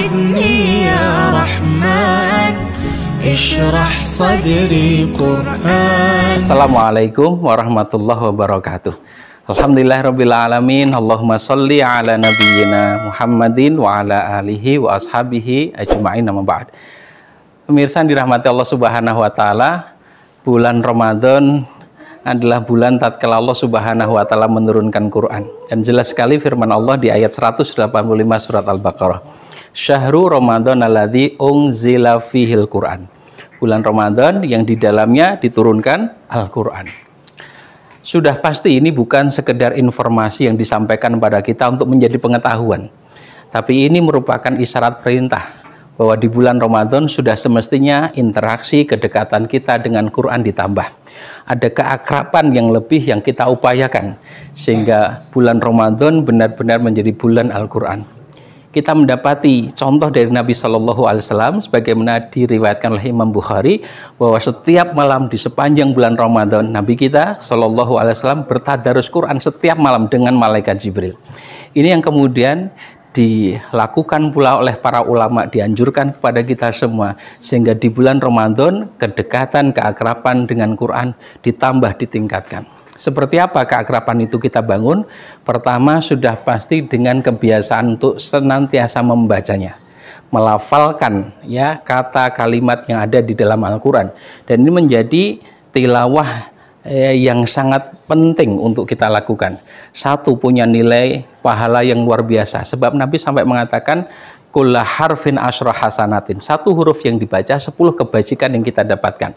ساعدني يا رحمن اشرح صدري قرآن. Assalamualaikum warahmatullahi wabarakatuh. Alhamdulillahirabbil alamin. Allahumma sholli ala nabiyyina Muhammadin wa ala alihi wa ashabihi ajma'in, amma ba'd. Pemirsa yang dirahmati Allah Subhanahu wa taala, bulan Ramadan adalah bulan tatkala Allah Subhanahu wa taala menurunkan Quran. Dan jelas sekali firman Allah di ayat 185 surat Al-Baqarah. Syahrul Ramadan alladzi unzila fihil Quran. Bulan Ramadan yang di dalamnya diturunkan Al-Quran. Sudah pasti ini bukan sekedar informasi yang disampaikan pada kita untuk menjadi pengetahuan. Tapi ini merupakan isyarat perintah bahwa di bulan Ramadan sudah semestinya interaksi kedekatan kita dengan Quran ditambah. Ada keakraban yang lebih yang kita upayakan sehingga bulan Ramadan benar-benar menjadi bulan Al-Quran. Kita mendapati contoh dari Nabi Shallallahu Alaihi Wasallam sebagaimana diriwayatkan oleh Imam Bukhari bahwa setiap malam di sepanjang bulan Ramadan Nabi kita Shallallahu Alaihi Wasallam bertadarus Quran setiap malam dengan malaikat Jibril. Ini yang kemudian dilakukan pula oleh para ulama, dianjurkan kepada kita semua sehingga di bulan Ramadan kedekatan keakraban dengan Quran ditambah ditingkatkan. Seperti apa keakraban itu kita bangun? Pertama sudah pasti dengan kebiasaan untuk senantiasa membacanya, melafalkan ya kata kalimat yang ada di dalam Al-Quran, dan ini menjadi tilawah yang sangat penting untuk kita lakukan. Satu, punya nilai pahala yang luar biasa. Sebab Nabi sampai mengatakan kulla harfin asyra hasanatin. Satu huruf yang dibaca 10 kebajikan yang kita dapatkan.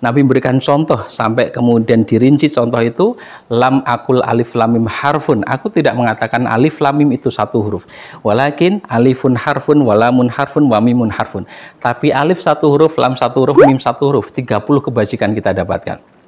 Nabi memberikan contoh sampai kemudian dirinci contoh itu, lam akul alif lam mim harfun. Aku tidak mengatakan alif lam mim itu satu huruf. Walakin alifun harfun, walamun harfun, wamimun harfun. Tapi alif satu huruf, lam satu huruf, mim satu huruf. 30 kebajikan kita dapatkan.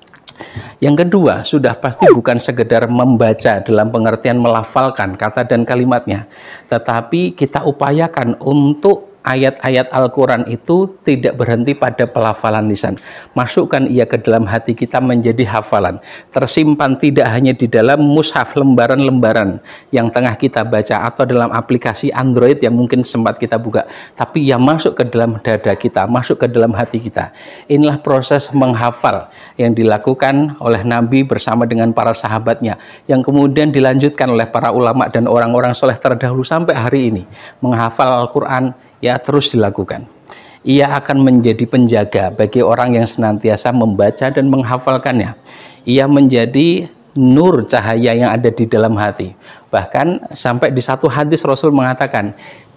Yang kedua, sudah pasti bukan sekedar membaca dalam pengertian melafalkan kata dan kalimatnya, tetapi kita upayakan untuk ayat-ayat Al-Quran itu tidak berhenti pada pelafalan lisan. Masukkan ia ke dalam hati kita menjadi hafalan. Tersimpan tidak hanya di dalam mushaf, lembaran-lembaran yang tengah kita baca atau dalam aplikasi Android yang mungkin sempat kita buka, tapi yang masuk ke dalam dada kita, masuk ke dalam hati kita. Inilah proses menghafal yang dilakukan oleh Nabi bersama dengan para sahabatnya, yang kemudian dilanjutkan oleh para ulama dan orang-orang soleh terdahulu sampai hari ini. Menghafal Al-Quran ya terus dilakukan. Ia akan menjadi penjaga bagi orang yang senantiasa membaca dan menghafalkannya. Ia menjadi nur cahaya yang ada di dalam hati. Bahkan sampai di satu hadis Rasul mengatakan,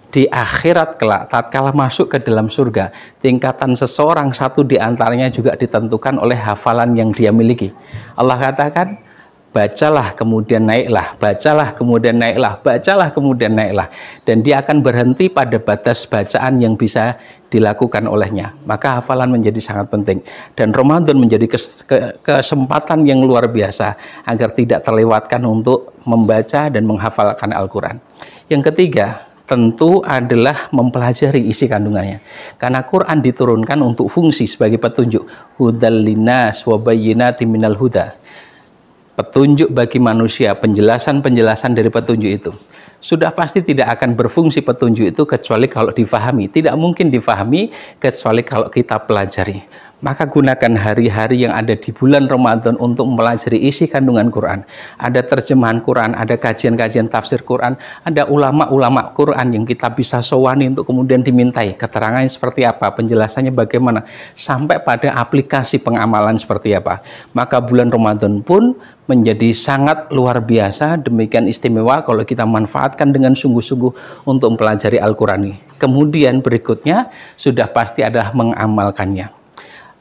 di akhirat kelak tatkala masuk ke dalam surga, tingkatan seseorang satu di antaranya juga ditentukan oleh hafalan yang dia miliki. Allah katakan, bacalah kemudian naiklah, bacalah kemudian naiklah, bacalah kemudian naiklah. Dan dia akan berhenti pada batas bacaan yang bisa dilakukan olehnya. Maka hafalan menjadi sangat penting. Dan Ramadan menjadi kesempatan yang luar biasa agar tidak terlewatkan untuk membaca dan menghafalkan Al-Quran. Yang ketiga, tentu adalah mempelajari isi kandungannya. Karena Quran diturunkan untuk fungsi sebagai petunjuk. Hudal linnas wa bayyinatin minal huda. Petunjuk bagi manusia, penjelasan-penjelasan dari petunjuk itu. Sudah pasti tidak akan berfungsi petunjuk itu kecuali kalau difahami. Tidak mungkin difahami kecuali kalau kita pelajari. Maka gunakan hari-hari yang ada di bulan Ramadan untuk mempelajari isi kandungan Quran. Ada terjemahan Quran, ada kajian-kajian tafsir Quran, ada ulama-ulama Quran yang kita bisa sowani untuk kemudian dimintai keterangannya seperti apa, penjelasannya bagaimana, sampai pada aplikasi pengamalan seperti apa. Maka bulan Ramadan pun menjadi sangat luar biasa, demikian istimewa kalau kita manfaatkan dengan sungguh-sungguh untuk mempelajari Al-Quran ini. Kemudian berikutnya sudah pasti adalah mengamalkannya.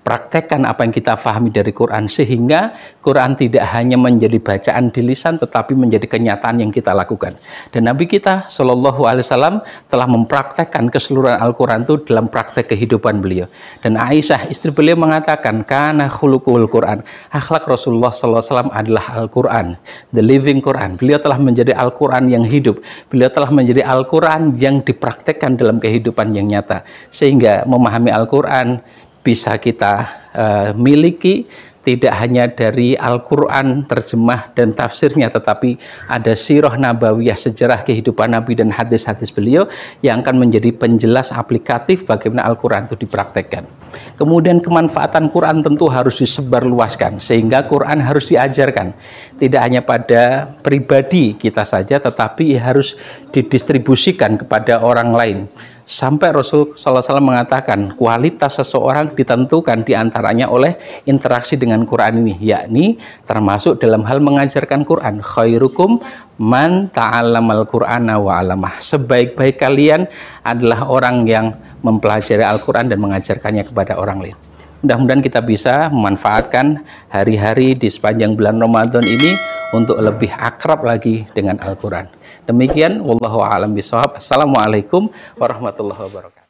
Praktekkan apa yang kita pahami dari Quran sehingga Quran tidak hanya menjadi bacaan di lisan tetapi menjadi kenyataan yang kita lakukan. Dan Nabi kita Shallallahu Alaihi Wasallam telah mempraktekkan keseluruhan Al-Quran itu dalam praktek kehidupan beliau. Dan Aisyah istri beliau mengatakan kana khuluqul Quran, akhlak Rasulullah Shallallahu Alaihi Wasallam adalah Al-Quran, the living Quran. Beliau telah menjadi Al-Quran yang hidup. Beliau telah menjadi Al-Quran yang dipraktekkan dalam kehidupan yang nyata. Sehingga memahami Al-Quran bisa kita miliki tidak hanya dari Al-Quran, terjemah dan tafsirnya, tetapi ada sirah nabawiyah, sejarah kehidupan Nabi dan hadis-hadis beliau yang akan menjadi penjelas aplikatif bagaimana Al-Quran itu dipraktekkan. Kemudian kemanfaatan Quran tentu harus disebarluaskan, sehingga Quran harus diajarkan. Tidak hanya pada pribadi kita saja, tetapi harus didistribusikan kepada orang lain. Sampai Rasul SAW mengatakan kualitas seseorang ditentukan diantaranya oleh interaksi dengan Quran ini, yakni termasuk dalam hal mengajarkan Quran. Khairukum man ta'allamal Qur'ana wa 'allamah. Sebaik-baik kalian adalah orang yang mempelajari Al-Quran dan mengajarkannya kepada orang lain. Mudah-mudahan kita bisa memanfaatkan hari-hari di sepanjang bulan Ramadan ini untuk lebih akrab lagi dengan Al-Quran. Demikian, wallahu a'lam bishawab. Assalamualaikum warahmatullahi wabarakatuh.